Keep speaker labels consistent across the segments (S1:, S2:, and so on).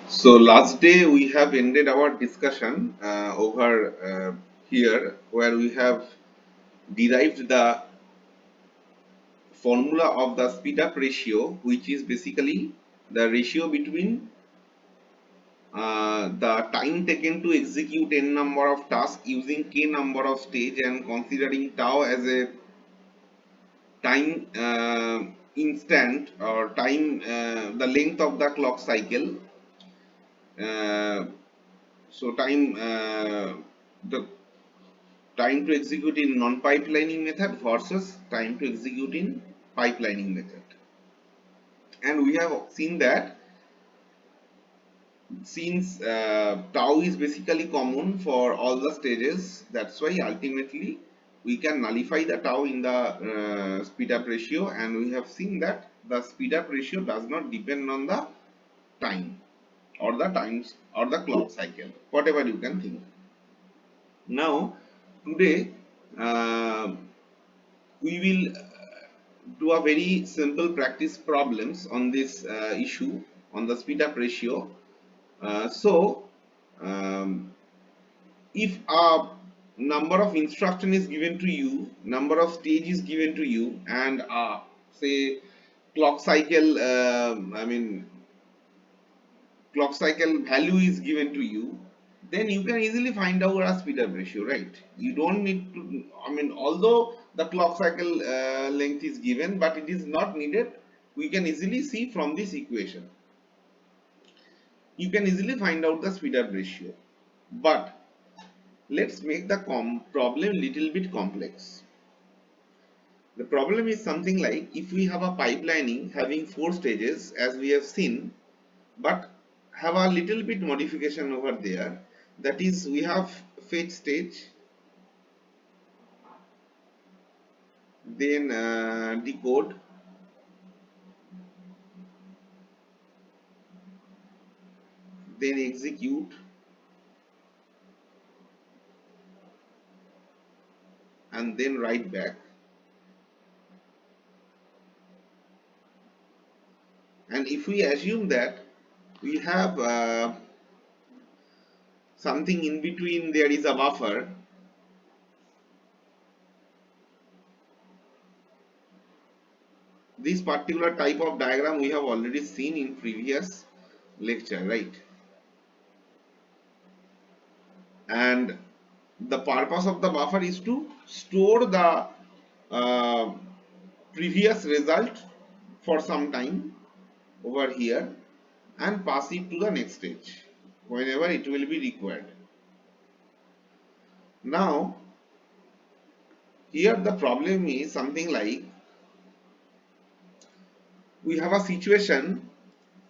S1: So last day we have ended our discussion over here where we have derived the formula of the speed up ratio, which is basically the ratio between the time taken to execute n number of tasks using k number of stage and considering tau as a time instant or time the length of the clock cycle. So the time to execute in non-pipelining method versus time to execute in pipelining method. And we have seen that since tau is basically common for all the stages, that's why ultimately we can nullify the tau in the speed up ratio, and we have seen that the speed up ratio does not depend on the time or the times or the clock cycle, whatever you can think. Now today uh, we will do a very simple practice problems on this issue on the speed up ratio. Um, if a number of instruction is given to you, number of stage is given to you, and say clock cycle, clock cycle value is given to you, then you can easily find out a speed up ratio, right? You don't need to, although the clock cycle length is given, but it is not needed. We can easily see from this equation. You can easily find out the speed up ratio. But let's make the problem little bit complex. The problem is something like if we have a pipelining having 4 stages as we have seen, but have a little bit modification over there. That is, we have fetch stage, then decode, then execute, and then write back. And if we assume that we have something in between, there is a buffer. This particular type of diagram we have already seen in previous lecture, right? And the purpose of the buffer is to store the uh, previous result for some time over here and pass it to the next stage whenever it will be required. Now here the problem is something like we have a situation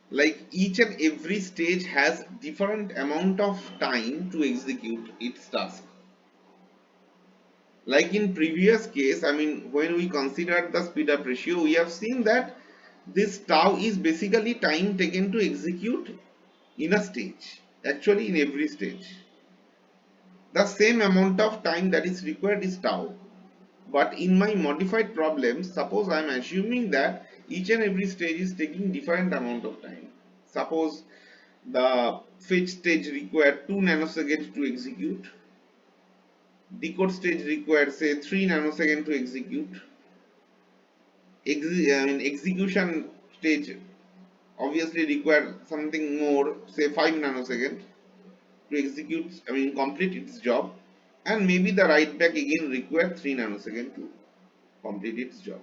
S1: like each and every stage has different amount of time to execute its task. Like in previous case, when we considered the speed up ratio, we have seen that this tau is basically time taken to execute in a stage, actually in every stage. The same amount of time that is required is tau. But in my modified problem, suppose I am assuming that each and every stage is taking different amount of time. Suppose the fetch stage required 2 nanoseconds to execute, decode stage required say 3 nanoseconds to execute, execution stage obviously require something more, say 5 nanoseconds to execute, complete its job, and maybe the write back again require 3 nanoseconds to complete its job.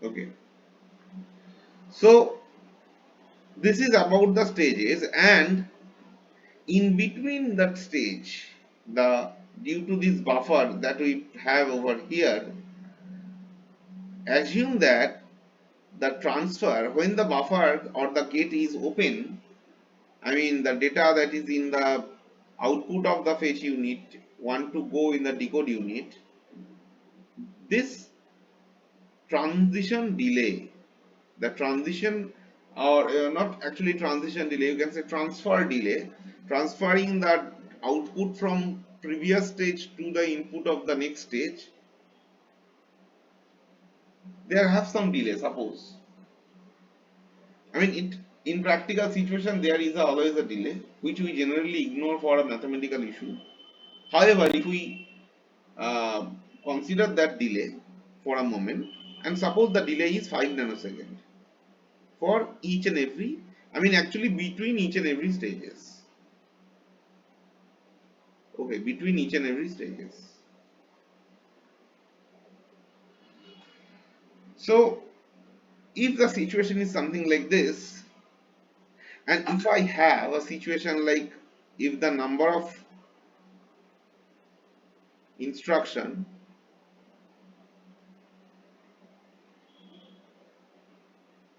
S1: Okay, so this is about the stages, and in between that stage, the due to this buffer that we have over here, assume that the transfer when the buffer or the gate is open, the data that is in the output of the fetch unit want to go in the decode unit, this transition delay, the transition or not actually transition delay, you can say transfer delay, transferring the output from previous stage to the input of the next stage, there have some delay. Suppose it in practical situation there is always a delay which we generally ignore for a mathematical issue. However, if we uh, consider that delay for a moment and suppose the delay is 5 nanoseconds for each and every, I mean actually between each and every stages. Okay, between each and every stages. So if the situation is something like this, and if I have a situation like if the number of instruction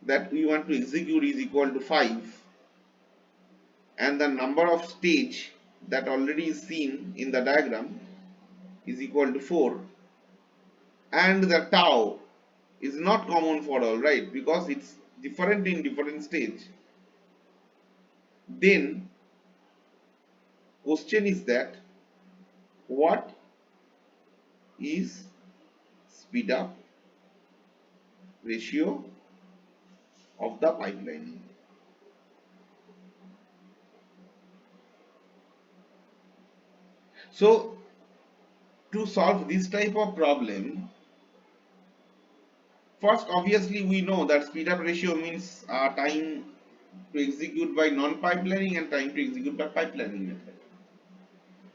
S1: that we want to execute is equal to 5 and the number of stage that already is seen in the diagram is equal to 4 and the tau is not common for all, right, because it's different in different stage, then question is that what is speed up ratio of the pipelining. So to solve this type of problem, first obviously we know that speed up ratio means time to execute by non-pipelining and time to execute by pipelining method.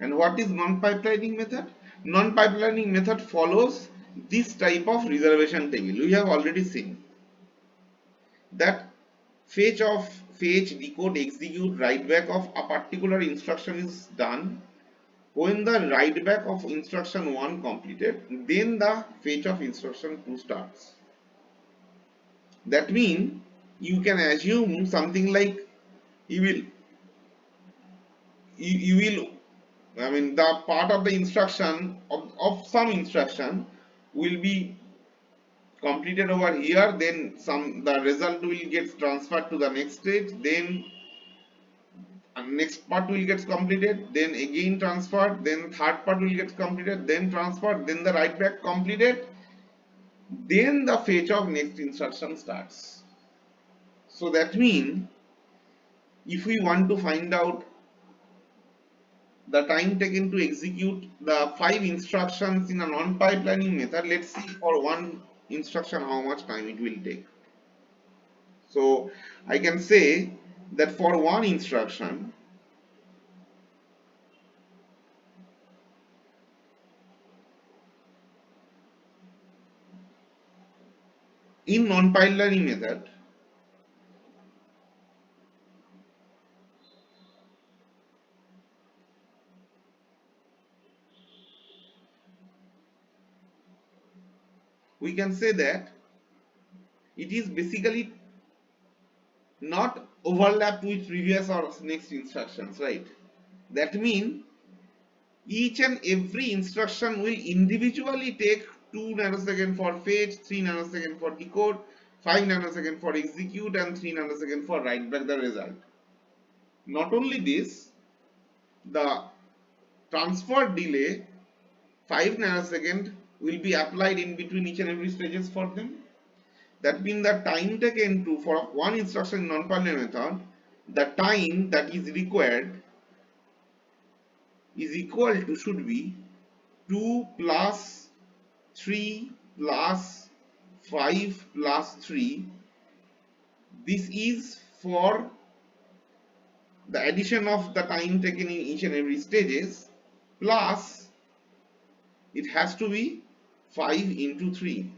S1: And what is non-pipelining method? Non-pipelining method follows this type of reservation table. We have already seen that fetch, decode, execute, write back of a particular instruction is done. When the write back of instruction 1 completed, then the fetch of instruction 2 starts. That means you can assume something like you will you will, I mean the part of the instruction of some instruction will be completed over here, then some the result will get transferred to the next stage, then next part will get completed, then again transferred, then third part will get completed, then transferred, then the write back completed, then the fetch of next instruction starts. So that means if we want to find out the time taken to execute the 5 instructions in a non-pipelining method, let's see for one instruction how much time it will take. So I can say that for one instruction, in non-pipelining method, we can say that it is basically not overlapped with previous or next instructions, right? That means each and every instruction will individually take 2 nanoseconds for fetch, 3 nanoseconds for decode, 5 nanoseconds for execute and 3 nanoseconds for write back the result. Not only this, the transfer delay 5 nanoseconds will be applied in between each and every stages for them. That means the time taken to for one instruction in non-pipelining method, the time that is required is equal to should be 2 plus 3 plus 5 plus 3. This is for the addition of the time taken in each and every stages, plus it has to be 5 into 3.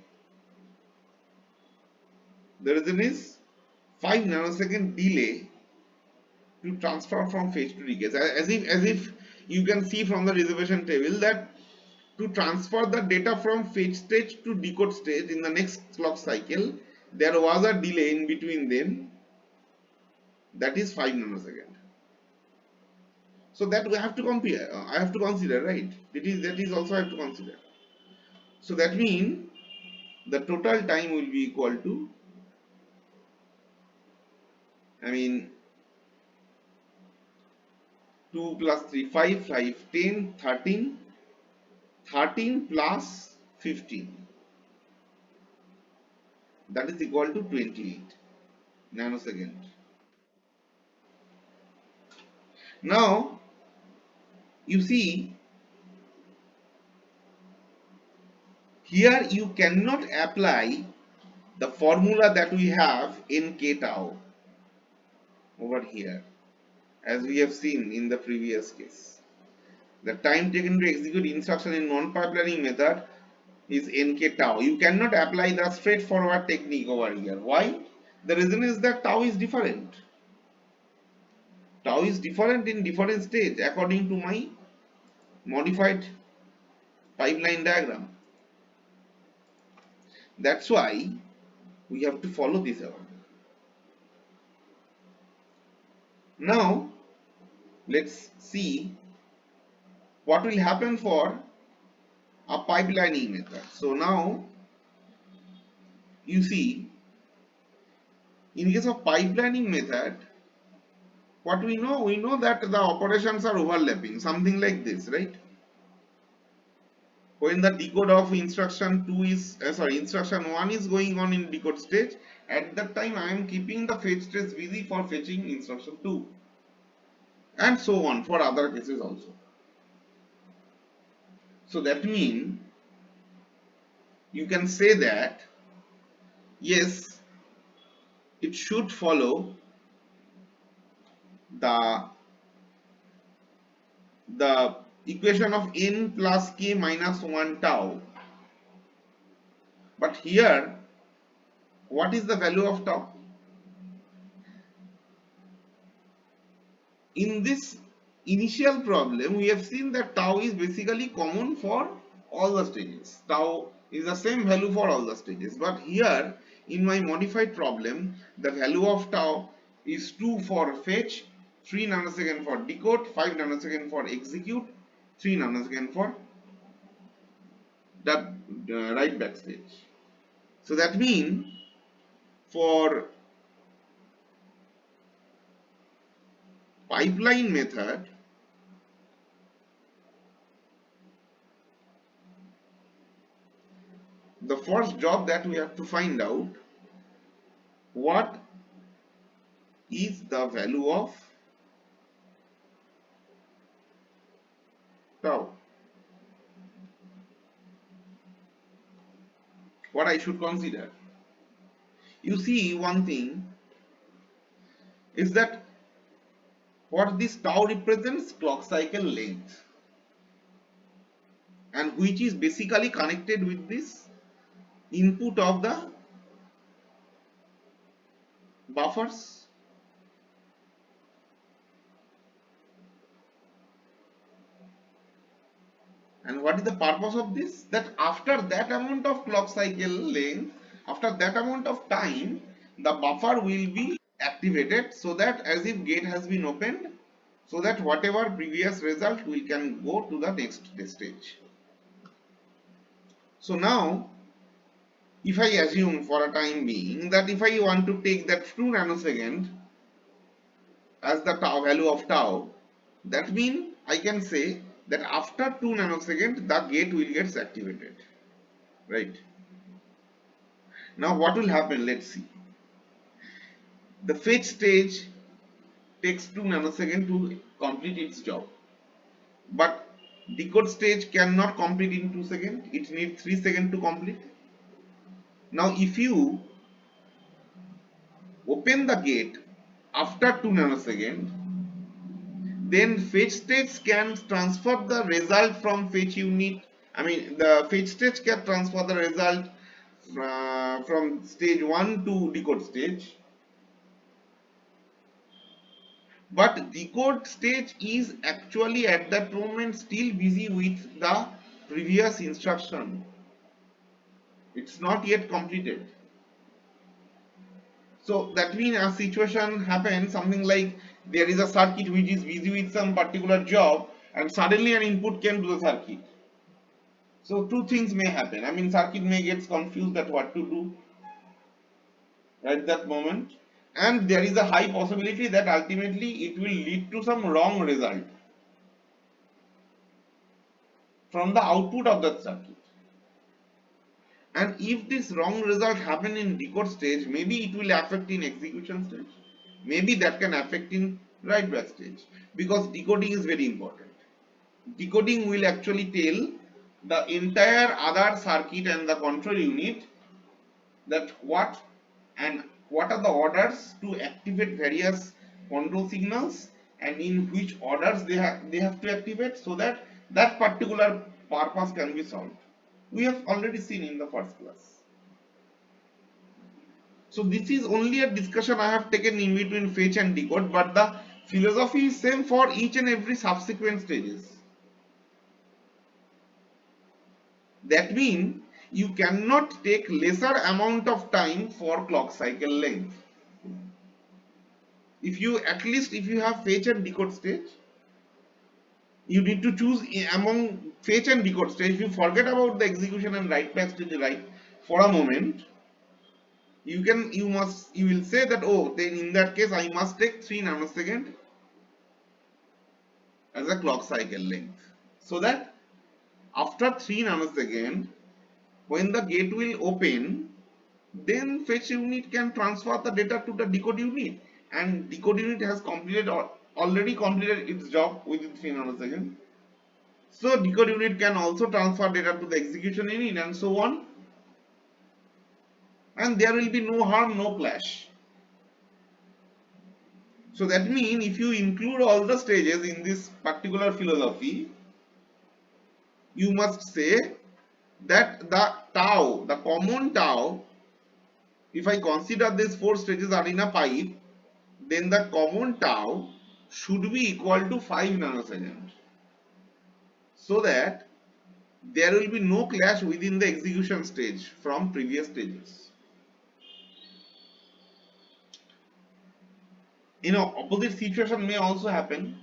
S1: The reason is 5 nanosecond delay to transfer from fetch to decode. As if you can see from the reservation table that to transfer the data from fetch stage to decode stage in the next clock cycle, there was a delay in between them, that is 5 nanosecond. So that we have to compare, I have to consider, right? That is also I have to consider. So that means the total time will be equal to, I mean 2 plus 3 5 5 10 13 13 plus 15, that is equal to 28 nanosecond. Now you see here you cannot apply the formula that we have in k tau over here, as we have seen in the previous case. The time taken to execute instruction in non-pipelining method is nk tau. You cannot apply the straightforward technique over here. Why? The reason is that tau is different. Tau is different in different stage according to my modified pipeline diagram. That's why we have to follow this order. Now let's see what will happen for a pipelining method. So now you see, in case of pipelining method, what we know? We know that the operations are overlapping, something like this, right? When the decode of instruction 2 is instruction 1 is going on in decode stage, at that time I am keeping the fetch stage busy for fetching instruction 2, and so on for other cases also. So that means you can say that yes, it should follow the equation of n plus k minus 1 tau. But here, what is the value of tau? In this initial problem, we have seen that tau is basically common for all the stages. Tau is the same value for all the stages. But here, in my modified problem, the value of tau is 2 for fetch, 3 nanosecond for decode, 5 nanosecond for execute, 3 nanosecond for the write back stage. So that means for pipeline method, the first job that we have to find out what is the value of tau. What I should consider. You see, one thing is that what this tau represents clock cycle length, and which is basically connected with this input of the buffers. And what is the purpose of this? That after that amount of clock cycle length, after that amount of time, the buffer will be activated, so that as if gate has been opened, so that whatever previous result we can go to the next stage. So now, if I assume for a time being that if I want to take that 2 nanosecond as the tau value of tau, that means I can say that after 2 nanosecond the gate will get activated, right? Now what will happen? Let's see. The fetch stage takes 2 nanosecond to complete its job, but decode stage cannot complete in 2 seconds. It needs 3 seconds to complete. Now if you open the gate after 2 nanosecond, then fetch stage can transfer the result from fetch unit. The fetch stage can transfer the result from stage 1 to decode stage, but decode stage is actually at that moment still busy with the previous instruction. It's not yet completed. So that means a situation happens something like there is a circuit which is busy with some particular job, and suddenly an input came to the circuit. So two things may happen. Circuit may get confused at what to do at that moment, and there is a high possibility that ultimately it will lead to some wrong result from the output of that circuit. And if this wrong result happen in decode stage, maybe it will affect in execution stage. Maybe that can affect in write back stage, because decoding is very important. Decoding will actually tell the entire other circuit and the control unit that what are the orders to activate various control signals and in which orders they have to activate, so that that particular purpose can be solved. We have already seen in the first class. So this is only a discussion I have taken in between fetch and decode, but the philosophy is same for each and every subsequent stages. That means you cannot take lesser amount of time for clock cycle length. If you, at least if you have fetch and decode stage, you need to choose among fetch and decode stage. If you forget about the execution and write back stage, right, for a moment, you will say that, oh, then in that case I must take 3 nanosecond as a clock cycle length, so that after 3 nanosecond, when the gate will open, then fetch unit can transfer the data to the decode unit, and decode unit has already completed its job within 3 nanoseconds. So decode unit can also transfer data to the execution unit and so on, and there will be no harm, no clash. So that means if you include all the stages in this particular philosophy, you must say that the tau, the common tau, if I consider these 4 stages are in a pipe, then the common tau should be equal to 5 nanoseconds, so that there will be no clash within the execution stage from previous stages. Opposite situation may also happen.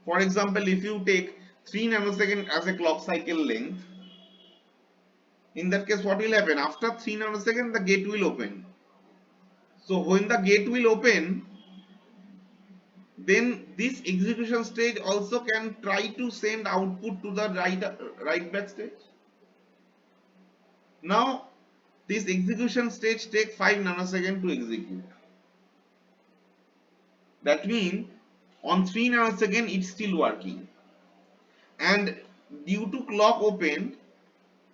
S1: For example, if you take 3 nanosecond as a clock cycle length, in that case what will happen? After 3 nanosecond the gate will open. So when the gate will open, then this execution stage also can try to send output to the write back stage. Now this execution stage takes 5 nanoseconds to execute. That means on 3 nanosecond it's still working, and due to clock open,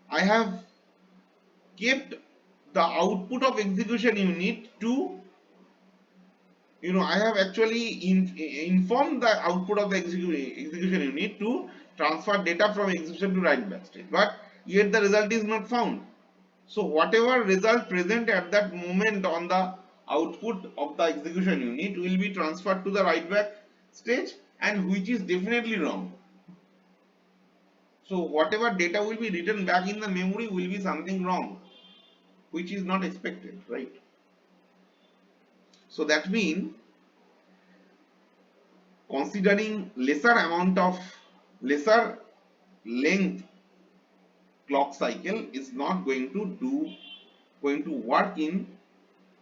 S1: I have kept the output of execution unit to, I have actually informed the output of the execution unit to transfer data from execution to write back stage, but yet the result is not found. So whatever result present at that moment on the output of the execution unit will be transferred to the write back stage, and which is definitely wrong. So whatever data will be written back in the memory will be something wrong, which is not expected, right? So that means considering lesser length clock cycle is not going to work in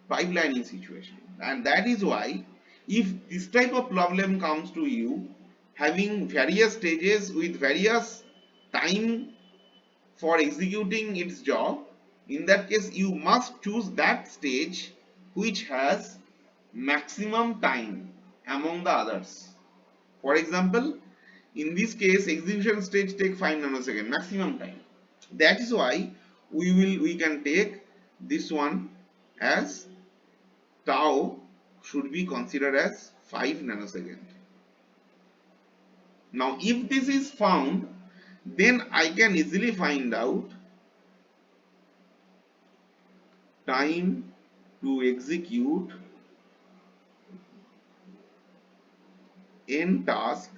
S1: pipelining situation, and that is why if this type of problem comes to you, having various stages with various time for executing its job, in that case you must choose that stage which has maximum time among the others. For example, in this case execution stage take 5 nanosecond maximum time. That is why we can take this one as tau should be considered as 5 nanosecond. Now if this is found, then I can easily find out time to execute n task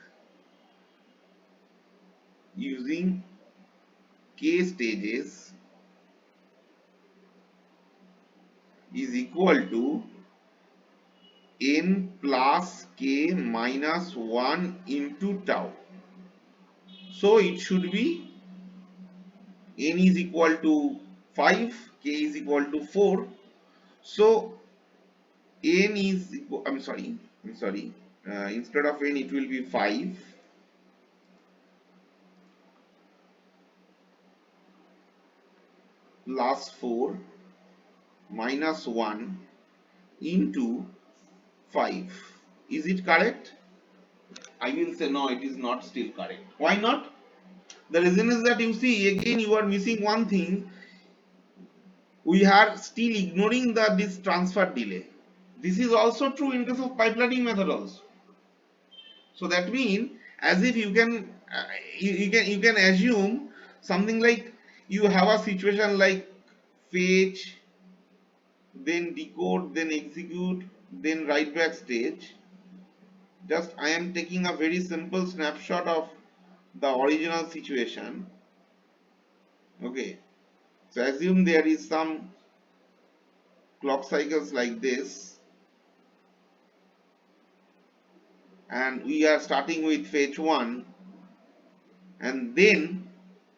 S1: using k stages is equal to n plus k minus 1 into tau. So it should be n is equal to 5, k is equal to 4. So n is equal, I'm sorry, instead of n it will be 5 plus 4 minus 1 into 5. Is it correct? I will say no, it is not still correct. Why not? The reason is that you see again you are missing one thing. We are still ignoring the this transfer delay. This is also true in case of pipelining method also. So that means as if you can you can assume something like you have a situation like fetch, then decode, then execute, then write back stage. Just I am taking a very simple snapshot of the original situation. Okay, so assume there is some clock cycles like this, and we are starting with fetch 1, and then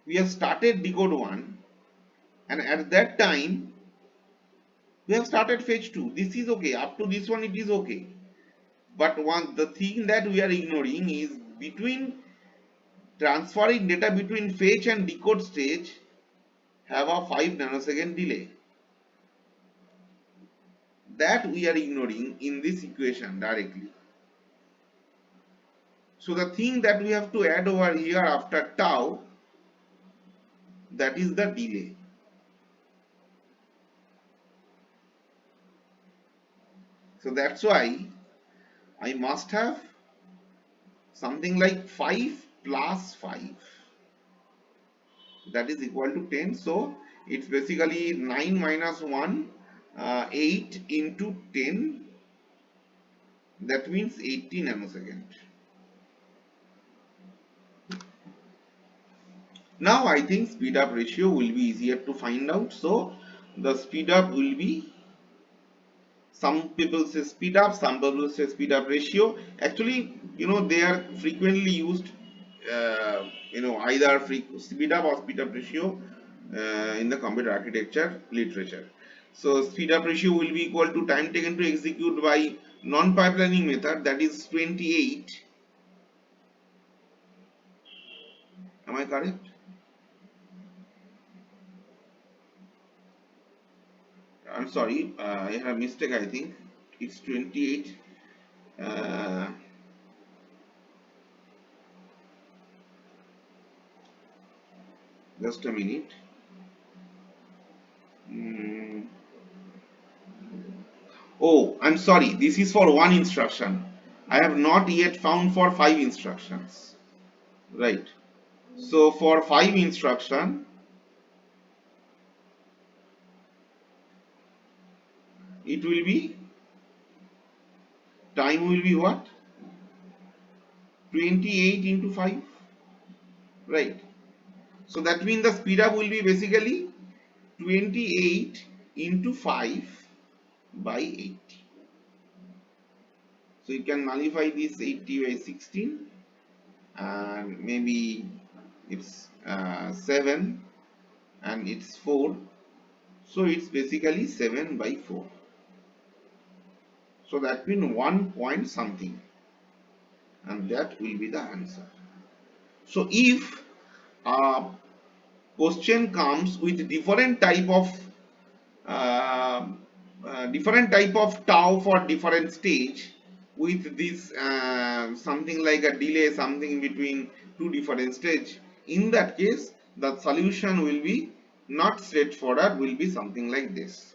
S1: we have started decode 1, and at that time we have started fetch 2. This is okay, up to this one it is okay, but one the thing that we are ignoring is between transferring data between fetch and decode stage have a 5 nanosecond delay. That we are ignoring in this equation directly. So the thing that we have to add over here after tau, that is the delay. So that's why I must have something like 5 plus 5, that is equal to 10. So it's basically 9 minus 1, 8 into 10, that means 80 nanosecond. Now I think speed up ratio will be easier to find out. So the speed up will be, some people say speed up, some people say speed up ratio. Actually, they are frequently used, either speed up or speed up ratio in the computer architecture literature. So speed up ratio will be equal to time taken to execute by non-pipelining method, that is 28. Am I correct? I'm sorry, I had a mistake. I think it's 28. Uh, just a minute. Mm. Oh, I'm sorry. This is for one instruction. I have not yet found for 5 instructions. Right. So for 5 instruction, it will be, time will be what? 28 into 5. Right. So that means the speed up will be basically 28 into 5 by 80. So you can nullify this 80 by 16, and maybe it's 7 and it's 4. So it's basically 7 by 4. So that means 1 point something, and that will be the answer. So if a question comes with uh, different type of tau for different stage, with this something like a delay, something between two different stage, in that case the solution will be not straightforward, will be something like this.